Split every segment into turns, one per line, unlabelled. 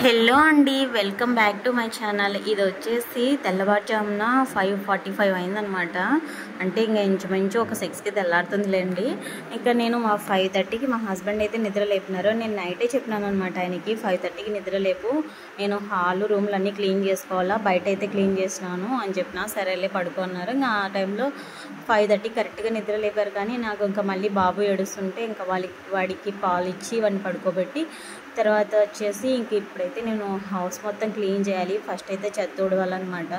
Hello అండి, welcome back to my channel. ఇది వచ్చేసి తెల్లవారుజామున 5:45 అయిందనమాట. అంటే ఇంకా ఇంచుమించు ఒక 6కి తెల్లారుతుందిలేండి. ఇంకా నేను 5:30కి మా హస్బెండ్ అయితే నిద్ర లేపినారు. నేను నైటే చెప్పినాను అనమాట ఆయనకి 5:30కి నిద్ర లేపు, నేను హాలు రూమ్లు అన్నీ క్లీన్ చేసుకోవాలా, బయట అయితే క్లీన్ చేసినాను అని చెప్పిన. సరేలే పడుకున్నారు. ఇంకా ఆ టైంలో 5:30 కరెక్ట్గా నిద్ర లేపారు. కానీ నాకు ఇంకా మళ్ళీ బాబు ఏడుస్తుంటే ఇంకా వాడికి పాలు ఇచ్చి వాడిని పడుకోబెట్టి తర్వాత వచ్చేసి ఇంక ఇప్పుడైతే నేను హౌస్ మొత్తం క్లీన్ చేయాలి. ఫస్ట్ అయితే చెత్త ఊడవాలన్నమాట.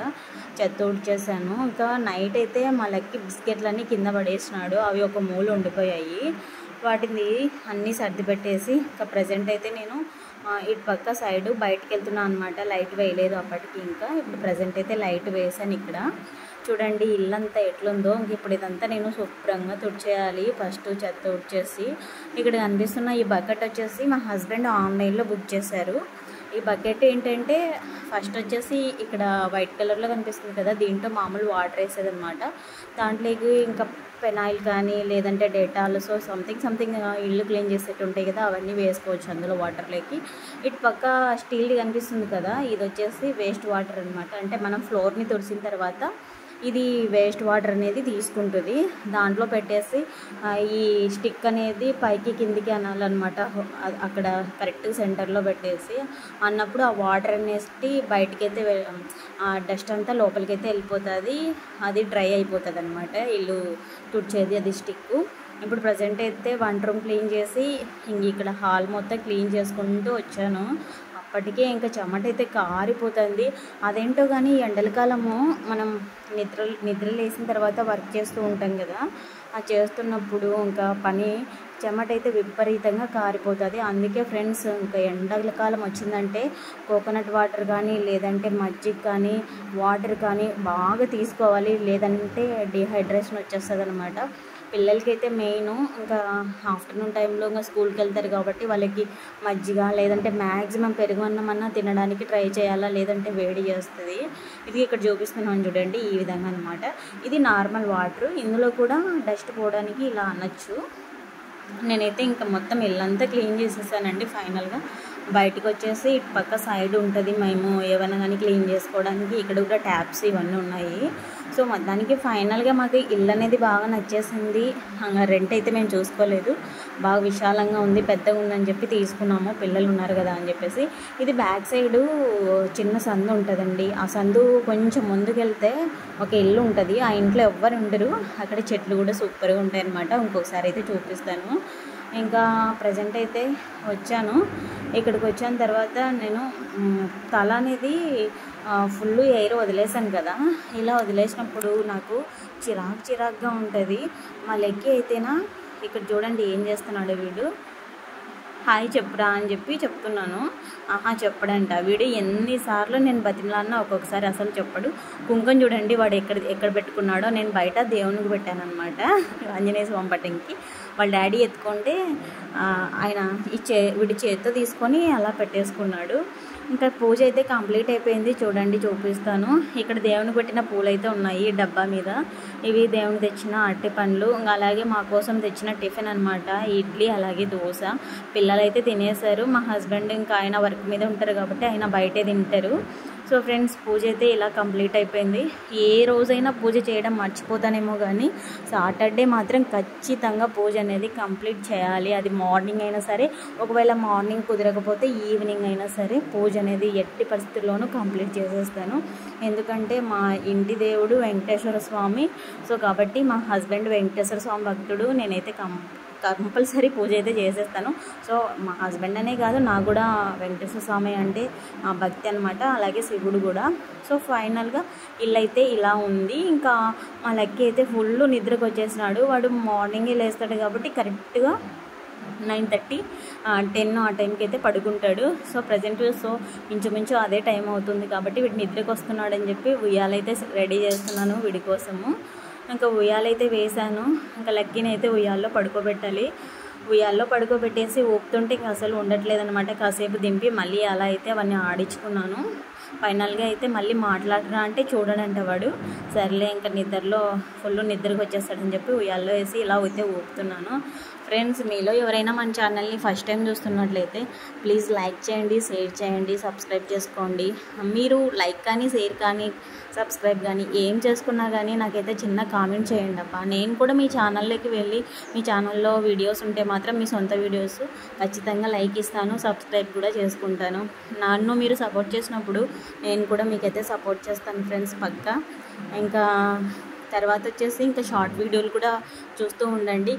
చెత్త ఊడ్చేసాను. ఇంకా నైట్ అయితే మా లక్కి బిస్కెట్లన్నీ కింద పడేసినాడు. అవి ఒక మూల ఉండిపోయాయి. వాటిని అన్నీ సర్ది పెట్టేసి ఇంకా ప్రజెంట్ అయితే నేను ఇటు పక్క సైడు బయటకు వెళ్తున్నాను అనమాట. లైట్ వేయలేదు అప్పటికి. ఇంకా ఇప్పుడు ప్రజెంట్ అయితే లైట్ వేసాను. ఇక్కడ చూడండి ఇల్లంతా ఎట్లుందో. ఇంక ఇప్పుడు ఇదంతా నేను శుభ్రంగా తుడిచేయాలి. ఫస్ట్ చెత్త తుడిచేసి ఇక్కడ కనిపిస్తున్న ఈ బకెట్ వచ్చేసి మా హస్బెండ్ ఆన్లైన్లో బుక్ చేశారు. ఈ బకెట్ ఏంటంటే ఫస్ట్ వచ్చేసి ఇక్కడ వైట్ కలర్లో కనిపిస్తుంది కదా, దీంట్లో మామూలు వాటర్ వేసేది అనమాట. దాంట్లోకి ఇంకా పెనాయిల్ కానీ లేదంటే డేటాల్, సో సంథింగ్ ఇల్లు క్లీన్ చేసేట్టు ఉంటాయి కదా, అవన్నీ వేసుకోవచ్చు అందులో వాటర్లోకి. ఇటు పక్క స్టీల్ కనిపిస్తుంది కదా, ఇది వచ్చేసి వేస్ట్ వాటర్ అనమాట. అంటే మనం ఫ్లోర్ని తుడిసిన తర్వాత ఇది వేస్ట్ వాటర్ అనేది తీసుకుంటుంది. దాంట్లో పెట్టేసి ఈ స్టిక్ అనేది పైకి కిందికి అనాలన్నమాట. అక్కడ కరెక్ట్ సెంటర్లో పెట్టేసి అన్నప్పుడు ఆ వాటర్ అనేది బయటకైతే డస్ట్ అంతా లోపలికైతే వెళ్ళిపోతుంది. అది డ్రై అయిపోతుంది అనమాట ఇల్లు తుడిచేది అది స్టిక్. ఇప్పుడు ప్రజెంట్ అయితే వంట రూమ్ క్లీన్ చేసి ఇంక ఇక్కడ హాల్ మొత్తం క్లీన్ చేసుకుంటూ వచ్చాను. అప్పటికే ఇంకా చెమట అయితే కారిపోతుంది. అదేంటో కానీ ఎండలకాలము మనం నిద్ర లేసిన తర్వాత వర్క్ చేస్తూ ఉంటాం కదా, ఆ చేస్తున్నప్పుడు ఇంకా పని చెమట అయితే విపరీతంగా కారిపోతుంది. అందుకే ఫ్రెండ్స్, ఇంకా ఎండాకాలం వచ్చిందంటే కోకోనట్ వాటర్ కానీ లేదంటే మజ్జిగ కానీ వాటర్ కానీ బాగా తీసుకోవాలి. లేదంటే డిహైడ్రేషన్ వచ్చేస్తుంది అనమాట. పిల్లలకైతే మెయిన్ ఇంకా ఆఫ్టర్నూన్ టైంలో ఇంకా స్కూల్కి వెళ్తారు కాబట్టి వాళ్ళకి మజ్జిగ లేదంటే మ్యాక్సిమం పెరుగు అన్నమన్నా తినడానికి ట్రై చేయాలా, లేదంటే వేడి చేస్తుంది. ఇది ఇక్కడ చూపిస్తున్నాను చూడండి, ఈ విధంగా అనమాట. ఇది నార్మల్ వాటర్. ఇందులో కూడా డస్ట్ పోవడానికి ఇలా అనొచ్చు. నేనైతే ఇంకా మొత్తం ఇల్లంతా క్లీన్ చేసేసానండి. ఫైనల్గా బయటకు వచ్చేసి ఇటు పక్క సైడ్ ఉంటుంది మేము ఏమైనా కానీ క్లీన్ చేసుకోవడానికి. ఇక్కడ కూడా ట్యాప్స్ ఇవన్నీ ఉన్నాయి. సో మొత్తానికి ఫైనల్గా మాకు ఇల్లు అనేది బాగా నచ్చేసింది. రెంట్ అయితే మేము చూసుకోలేదు, బాగా విశాలంగా ఉంది, పెద్దగా ఉందని చెప్పి తీసుకున్నాము. పిల్లలు ఉన్నారు కదా అని చెప్పేసి. ఇది బ్యాక్ సైడు చిన్న సందు ఉంటుందండి. ఆ సందు కొంచెం ముందుకెళ్తే ఒక ఇల్లు ఉంటుంది. ఆ ఇంట్లో ఎవ్వరు ఉండరు. అక్కడ చెట్లు కూడా సూపర్గా ఉంటాయి అన్నమాట. ఇంకొకసారి అయితే చూపిస్తాను. ఇంకా ప్రజెంట్ అయితే వచ్చాను. ఇక్కడికి వచ్చిన తర్వాత నేను తల అనేది ఫుల్ ఎయిర్ వదిలేసాను కదా, ఇలా వదిలేసినప్పుడు నాకు చిరాకుగా ఉంటుంది. మా లెక్కి అయితేనా ఇక్కడ చూడండి ఏం చేస్తున్నాడు వీడు. హాయ్ చెప్పురా అని చెప్పి చెప్తున్నాను. చెప్పడంట వీడు. ఎన్నిసార్లు నేను బతిమలాడినా ఒక్కొక్కసారి అసలు చెప్పడు. కుంకుమ చూడండి వాడు ఎక్కడ పెట్టుకున్నాడో. నేను బయట దేవునికి పెట్టాను అనమాట, ఆంజనేయ స్వామి పట్టంకి. వాళ్ళ డాడీ ఎత్తుకుంటే ఆయన వీడి చేత్తో తీసుకొని అలా పెట్టేసుకున్నాడు. ఇంకా పూజ అయితే కంప్లీట్ అయిపోయింది. చూడండి చూపిస్తాను. ఇక్కడ దేవునికి పెట్టిన పూలు అయితే ఉన్నాయి డబ్బా మీద. ఇవి దేవునికి తెచ్చిన అరటి పండ్లు, ఇంకా అలాగే మా కోసం తెచ్చిన టిఫిన్ అనమాట, ఇడ్లీ అలాగే దోశ. పిల్లలు అయితే తినేశారు. మా హస్బెండ్ ఇంకా ఆయన వర్క్ మీద ఉంటారు కాబట్టి ఆయన బయటే తింటారు. సో ఫ్రెండ్స్, పూజ అయితే ఇలా కంప్లీట్ అయిపోయింది. ఏ రోజైనా పూజ చేయడం మర్చిపోతానేమో కానీ సాటర్డే మాత్రం ఖచ్చితంగా పూజ అనేది కంప్లీట్ చేయాలి. అది మార్నింగ్ అయినా సరే, ఒకవేళ మార్నింగ్ కుదరకపోతే ఈవినింగ్ అయినా సరే పూజ అనేది ఎట్టి పరిస్థితుల్లోనూ కంప్లీట్ చేసేస్తాను. ఎందుకంటే మా ఇంటి దేవుడు వెంకటేశ్వర స్వామి. సో కాబట్టి మా హస్బెండ్ వెంకటేశ్వర స్వామి భక్తుడు. నేనైతే కంపల్సరీ పూజ అయితే చేసేస్తాను. సో మా హస్బెండ్ అనే కాదు, నాకు కూడా వెంకటేశ్వర స్వామి అంటే భక్తి అనమాట, అలాగే శివుడు కూడా. సో ఫైనల్గా ఇల్లు అయితే ఇలా ఉంది. ఇంకా మా లక్కీ అయితే ఫుల్ నిద్రకు వచ్చేసినాడు. వాడు మార్నింగే లేస్తాడు కాబట్టి కరెక్ట్గా 9:30, 10 ఆ టైంకి అయితే పడుకుంటాడు. సో ప్రజెంట్ ఇంచుమించు అదే టైం అవుతుంది కాబట్టి వీడి నిద్రకు వస్తున్నాడని చెప్పి ఉయ్యాలైతే రెడీ చేస్తున్నాను వీడి కోసము. ఇంకా ఉయ్యాలైతే వేశాను. ఇంకా లక్కీని అయితే ఉయ్యాల్లో పడుకోబెట్టాలి. ఉయ్యాల్లో పడుకోబెట్టేసి ఊపుతుంటే ఇంకా అసలు ఉండట్లేదనమాట. కాసేపు దింపి మళ్ళీ అలా అయితే అవన్నీ ఆడించుకున్నాను. ఫైనల్గా అయితే మళ్ళీ మాట్లాడరా అంటే చూడడంట వాడు. సర్లే ఇంకా నిద్రలో ఫుల్ నిద్రకు వచ్చేస్తాడని చెప్పి ఉయ్యాల్లో వేసి ఇలా అయితే ఊపుతున్నాను. ఫ్రెండ్స్, మీలో ఎవరైనా మన ఛానల్ని ఫస్ట్ టైం చూస్తున్నట్లయితే ప్లీజ్ లైక్ చేయండి, షేర్ చేయండి, సబ్స్క్రైబ్ చేసుకోండి. మీరు లైక్ కానీ, షేర్ కానీ, సబ్స్క్రైబ్ కానీ ఏం చేసుకున్నా కానీ నాకైతే చిన్న కామెంట్ చేయండి అబ్బా. నేను కూడా మీ ఛానల్లోకి వెళ్ళి మీ ఛానల్లో వీడియోస్ ఉంటే మాత్రం మీ సొంత వీడియోస్ ఖచ్చితంగా లైక్ ఇస్తాను, సబ్స్క్రైబ్ కూడా చేసుకుంటాను. నన్ను మీరు సపోర్ట్ చేసినప్పుడు నేను కూడా మీకైతే సపోర్ట్ చేస్తాను ఫ్రెండ్స్ పక్కా. ఇంకా తర్వాత వచ్చేసి ఇంకా షార్ట్ వీడియోలు కూడా చూస్తూ ఉండండి.